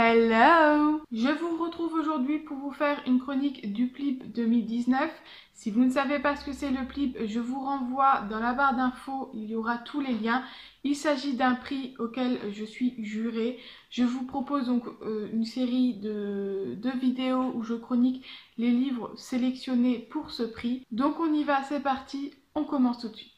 Hello! Je vous retrouve aujourd'hui pour vous faire une chronique du PLIB 2019. Si vous ne savez pas ce que c'est le PLIB, je vous renvoie dans la barre d'infos, il y aura tous les liens. Il s'agit d'un prix auquel je suis jurée. Je vous propose donc une série de vidéos où je chronique les livres sélectionnés pour ce prix. Donc on y va, c'est parti, on commence tout de suite.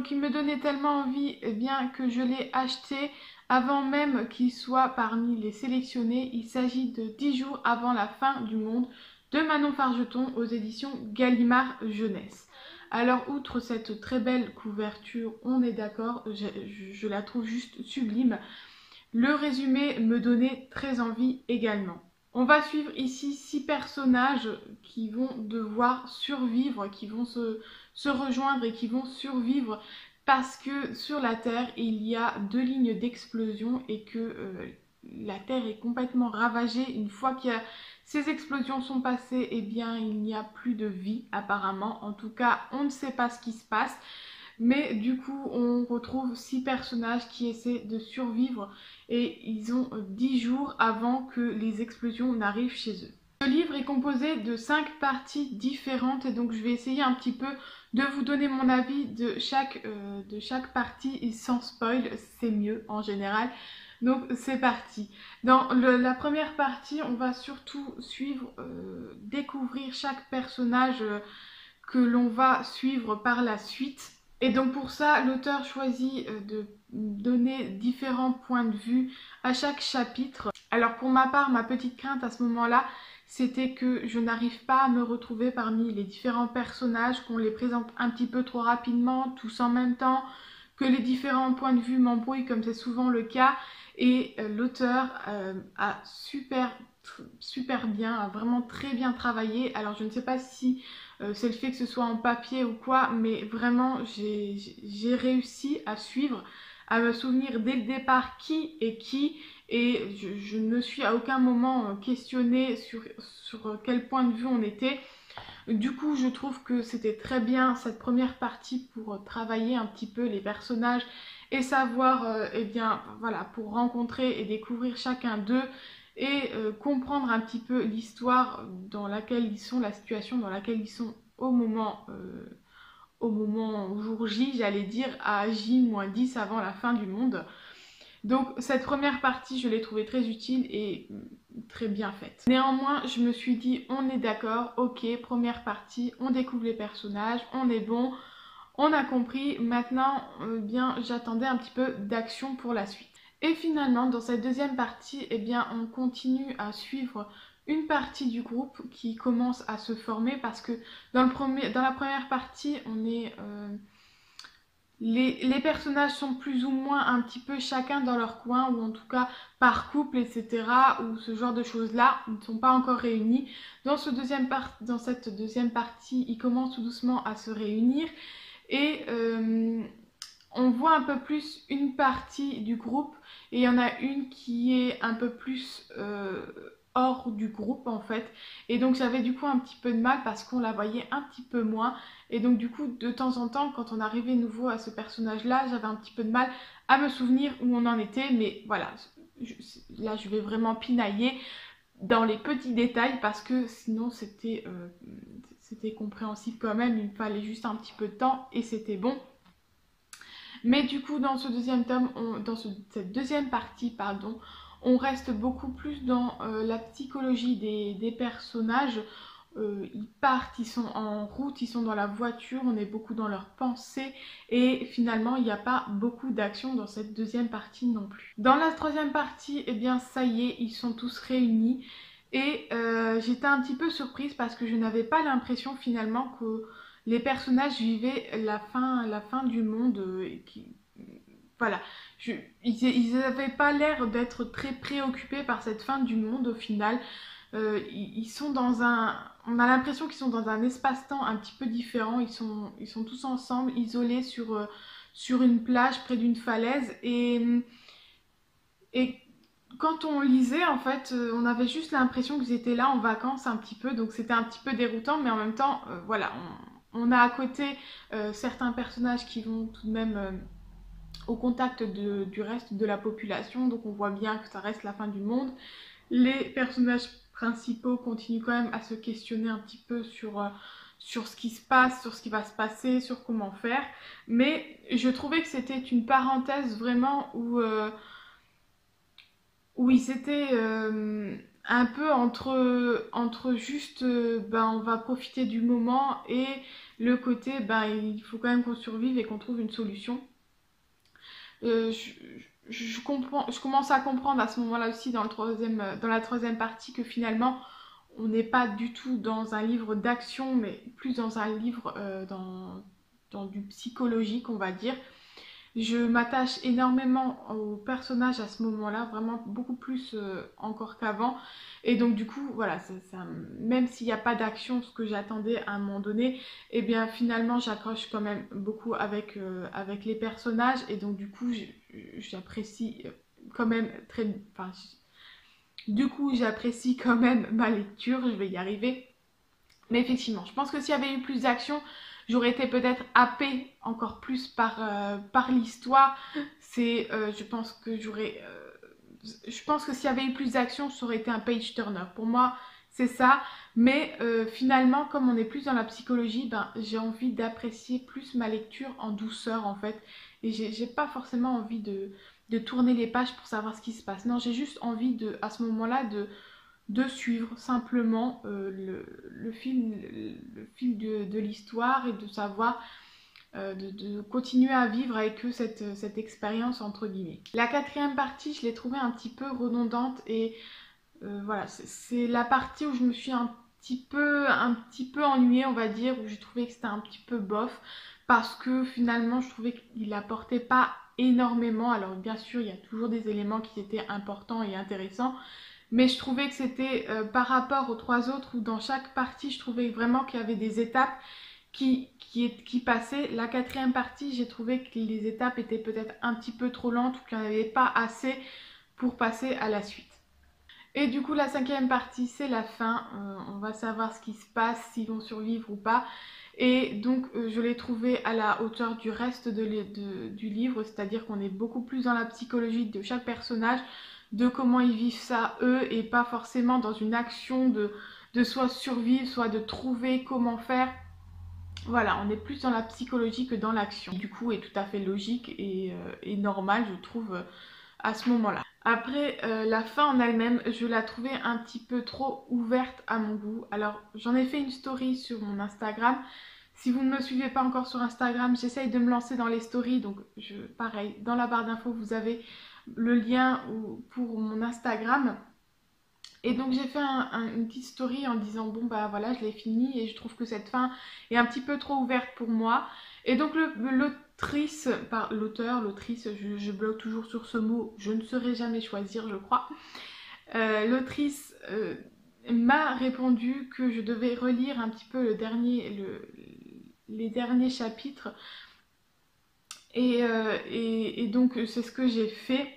Qui me donnait tellement envie, bien que je l'ai acheté avant même qu'il soit parmi les sélectionnés. Il s'agit de 10 jours avant la fin du monde de Manon Fargeton aux éditions Gallimard Jeunesse. Alors outre cette très belle couverture, on est d'accord, je la trouve juste sublime. Le résumé me donnait très envie également. On va suivre ici 6 personnages qui vont devoir survivre, qui vont se rejoindre et qui vont survivre parce que sur la Terre, il y a 2 lignes d'explosion et que la Terre est complètement ravagée. Une fois que ces explosions sont passées, eh bien, il n'y a plus de vie apparemment. En tout cas, on ne sait pas ce qui se passe. Mais du coup, on retrouve 6 personnages qui essaient de survivre et ils ont 10 jours avant que les explosions n'arrivent chez eux. Ce livre est composé de 5 parties différentes et donc je vais essayer un petit peu de vous donner mon avis de chaque partie et sans spoil, c'est mieux en général. Donc c'est parti. Dans la première partie, on va surtout suivre, découvrir chaque personnage que l'on va suivre par la suite. Et donc pour ça, l'auteur choisit de donner différents points de vue à chaque chapitre. Alors pour ma part, ma petite crainte à ce moment-là, c'était que je n'arrive pas à me retrouver parmi les différents personnages, qu'on les présente un petit peu trop rapidement, tous en même temps, que les différents points de vue m'embrouillent comme c'est souvent le cas. Et l'auteur a super bien, a vraiment très bien travaillé. Alors je ne sais pas si c'est le fait que ce soit en papier ou quoi, mais vraiment j'ai réussi à suivre, à me souvenir dès le départ qui est qui, et je ne me suis à aucun moment questionnée sur quel point de vue on était. Du coup, je trouve que c'était très bien cette première partie pour travailler un petit peu les personnages et savoir, eh bien, voilà, pour rencontrer et découvrir chacun d'eux et comprendre un petit peu l'histoire dans laquelle ils sont, la situation dans laquelle ils sont au moment jour J, j'allais dire, à J-10 avant la fin du monde. Donc cette première partie, je l'ai trouvée très utile et très bien faite. Néanmoins, je me suis dit, on est d'accord, ok, première partie, on découvre les personnages, on est bon, on a compris. Maintenant, bien, j'attendais un petit peu d'action pour la suite. Et finalement, dans cette deuxième partie, eh bien, on continue à suivre une partie du groupe qui commence à se former parce que dans la première partie, on est... Les personnages sont plus ou moins un petit peu chacun dans leur coin, ou en tout cas par couple, etc. ou ce genre de choses-là, ils ne sont pas encore réunis. Dans cette deuxième partie, ils commencent tout doucement à se réunir et on voit un peu plus une partie du groupe et il y en a une qui est un peu plus hors du groupe en fait, et donc j'avais du coup un petit peu de mal parce qu'on la voyait un petit peu moins, et donc du coup de temps en temps quand on arrivait nouveau à ce personnage là, j'avais un petit peu de mal à me souvenir où on en était, mais voilà, là je vais vraiment pinailler dans les petits détails parce que sinon c'était compréhensible quand même, il me fallait juste un petit peu de temps et c'était bon. Mais du coup dans ce deuxième tome, cette deuxième partie, pardon, on reste beaucoup plus dans la psychologie des personnages. Ils partent, ils sont en route, ils sont dans la voiture, on est beaucoup dans leurs pensées et finalement il n'y a pas beaucoup d'action dans cette deuxième partie non plus. Dans la troisième partie, eh bien ça y est, ils sont tous réunis et j'étais un petit peu surprise parce que je n'avais pas l'impression finalement que les personnages vivaient la fin du monde. Voilà, ils n'avaient pas l'air d'être très préoccupés par cette fin du monde au final. Ils sont dans on a l'impression qu'ils sont dans un espace-temps un petit peu différent. Ils sont tous ensemble, isolés sur une plage près d'une falaise. Et quand on lisait, en fait, on avait juste l'impression qu'ils étaient là en vacances un petit peu. Donc c'était un petit peu déroutant, mais en même temps, voilà, on a à côté certains personnages qui vont tout de même au contact du reste de la population, donc on voit bien que ça reste la fin du monde. Les personnages principaux continuent quand même à se questionner un petit peu sur ce qui se passe, sur ce qui va se passer, sur comment faire. Mais je trouvais que c'était une parenthèse vraiment où ils étaient un peu entre juste ben, on va profiter du moment et le côté ben, il faut quand même qu'on survive et qu'on trouve une solution. Euh, je, je commence à comprendre à ce moment-là aussi dans la troisième partie que finalement on n'est pas du tout dans un livre d'action, mais plus dans un livre dans du psychologique, on va dire. Je m'attache énormément aux personnages à ce moment-là, vraiment beaucoup plus encore qu'avant. Et donc du coup, voilà, même s'il n'y a pas d'action, ce que j'attendais à un moment donné, eh bien finalement j'accroche quand même beaucoup avec les personnages. Et donc du coup, j'apprécie quand même très... Enfin, du coup, j'apprécie quand même ma lecture, je vais y arriver. Mais effectivement, je pense que s'il y avait eu plus d'action, j'aurais été peut-être happée encore plus par l'histoire. Je pense que je pense que s'il y avait eu plus d'action, ça aurait été un page turner. Pour moi, c'est ça. Mais finalement, comme on est plus dans la psychologie, ben, j'ai envie d'apprécier plus ma lecture en douceur en fait. Et j'ai pas forcément envie de tourner les pages pour savoir ce qui se passe. Non, j'ai juste envie à ce moment-là de suivre simplement le fil de l'histoire et de savoir, de continuer à vivre avec eux cette expérience entre guillemets. La quatrième partie, je l'ai trouvée un petit peu redondante et voilà, c'est la partie où je me suis un petit peu ennuyée, on va dire, où j'ai trouvé que c'était un petit peu bof parce que finalement je trouvais qu'il apportait pas énormément. Alors bien sûr, il y a toujours des éléments qui étaient importants et intéressants, mais je trouvais que c'était par rapport aux trois autres où dans chaque partie, je trouvais vraiment qu'il y avait des étapes qui passaient. La quatrième partie, j'ai trouvé que les étapes étaient peut-être un petit peu trop lentes ou qu'il n'y en avait pas assez pour passer à la suite. Et du coup, la cinquième partie, c'est la fin. On va savoir ce qui se passe, s'ils vont survivre ou pas. Et donc, je l'ai trouvé à la hauteur du reste du livre, c'est-à-dire qu'on est beaucoup plus dans la psychologie de chaque personnage, de comment ils vivent ça eux, et pas forcément dans une action de soit survivre, soit de trouver comment faire. Voilà, on est plus dans la psychologie que dans l'action. Du coup, est tout à fait logique et normal, je trouve, à ce moment-là. Après, la fin en elle-même, je la trouvais un petit peu trop ouverte à mon goût. Alors, j'en ai fait une story sur mon Instagram. Si vous ne me suivez pas encore sur Instagram, j'essaye de me lancer dans les stories. Donc, pareil, dans la barre d'infos, vous avez le lien pour mon Instagram. Et donc j'ai fait une petite story en disant bon bah voilà je l'ai fini et je trouve que cette fin est un petit peu trop ouverte pour moi. Et donc l'autrice, l'autrice, je bloque toujours sur ce mot, je ne saurais jamais choisir je crois. L'autrice m'a répondu que je devais relire un petit peu les derniers chapitres et donc c'est ce que j'ai fait.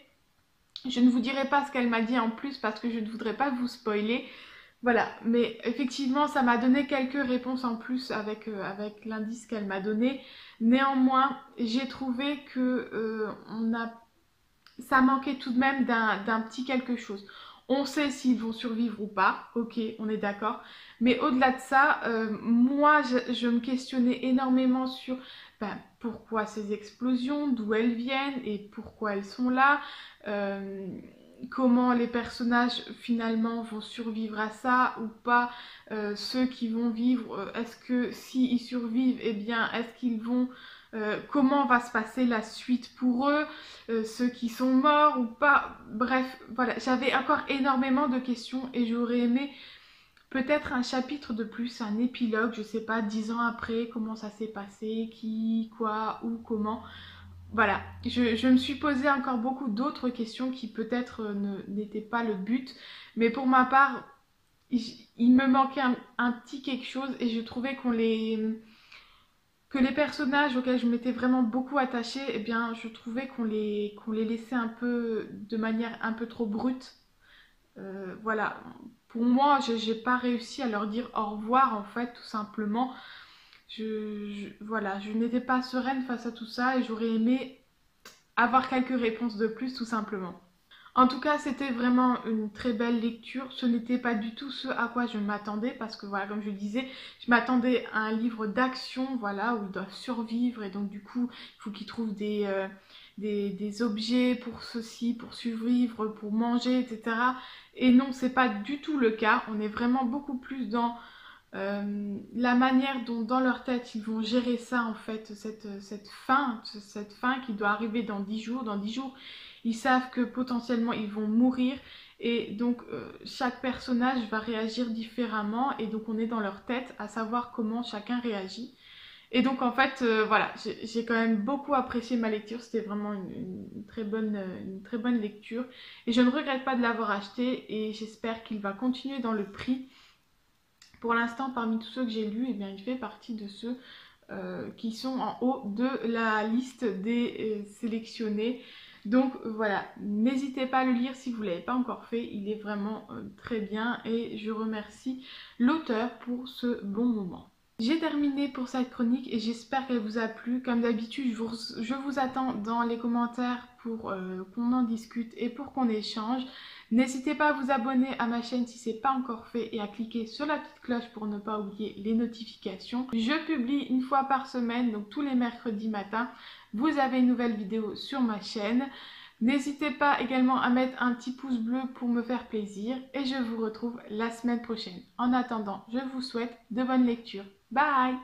Je ne vous dirai pas ce qu'elle m'a dit en plus parce que je ne voudrais pas vous spoiler. Voilà, mais effectivement, ça m'a donné quelques réponses en plus avec l'indice qu'elle m'a donné. Néanmoins, j'ai trouvé que ça manquait tout de même d'un petit quelque chose. On sait s'ils vont survivre ou pas, ok, on est d'accord. Mais au-delà de ça, moi, je me questionnais énormément sur ben, pourquoi ces explosions, d'où elles viennent et pourquoi elles sont là. Euh, Comment les personnages finalement vont survivre à ça ou pas. Ceux qui vont vivre, est-ce que s'ils survivent, eh bien, est-ce qu'ils vont... comment va se passer la suite pour eux, ceux qui sont morts ou pas. Bref, voilà, j'avais encore énormément de questions et j'aurais aimé peut-être un chapitre de plus, un épilogue, je sais pas, 10 ans après, comment ça s'est passé, qui, quoi, où, comment. Voilà, je me suis posé encore beaucoup d'autres questions qui peut-être n'étaient pas le but, mais pour ma part, il me manquait un petit quelque chose et je trouvais que les personnages auxquels je m'étais vraiment beaucoup attachée, eh bien, je trouvais qu'on les laissait un peu de manière un peu trop brute. Voilà, pour moi, j'ai pas réussi à leur dire au revoir en fait, tout simplement. voilà, je n'étais pas sereine face à tout ça et j'aurais aimé avoir quelques réponses de plus tout simplement. En tout cas, c'était vraiment une très belle lecture. Ce n'était pas du tout ce à quoi je m'attendais parce que voilà, comme je disais, je m'attendais à un livre d'action, voilà, où ils doivent survivre et donc du coup, il faut qu'ils trouvent des objets pour ceci, pour survivre, pour manger, etc. Et non, c'est pas du tout le cas. On est vraiment beaucoup plus dans la manière dont dans leur tête ils vont gérer ça en fait, cette fin qui doit arriver dans 10 jours. Dans 10 jours, ils savent que potentiellement ils vont mourir et donc chaque personnage va réagir différemment et donc on est dans leur tête à savoir comment chacun réagit. Et donc en fait, voilà, j'ai quand même beaucoup apprécié ma lecture, c'était vraiment une très bonne lecture et je ne regrette pas de l'avoir acheté et j'espère qu'il va continuer dans le prix. Pour l'instant, parmi tous ceux que j'ai lus, eh bien, il fait partie de ceux qui sont en haut de la liste des sélectionnés. Donc voilà, n'hésitez pas à le lire si vous ne l'avez pas encore fait, il est vraiment très bien et je remercie l'auteur pour ce bon moment. J'ai terminé pour cette chronique et j'espère qu'elle vous a plu. Comme d'habitude, je vous attends dans les commentaires pour qu'on en discute et pour qu'on échange. N'hésitez pas à vous abonner à ma chaîne si ce n'est pas encore fait et à cliquer sur la petite cloche pour ne pas oublier les notifications. Je publie une fois par semaine, donc tous les mercredis matins, vous avez une nouvelle vidéo sur ma chaîne. N'hésitez pas également à mettre un petit pouce bleu pour me faire plaisir et je vous retrouve la semaine prochaine. En attendant, je vous souhaite de bonnes lectures. Bye!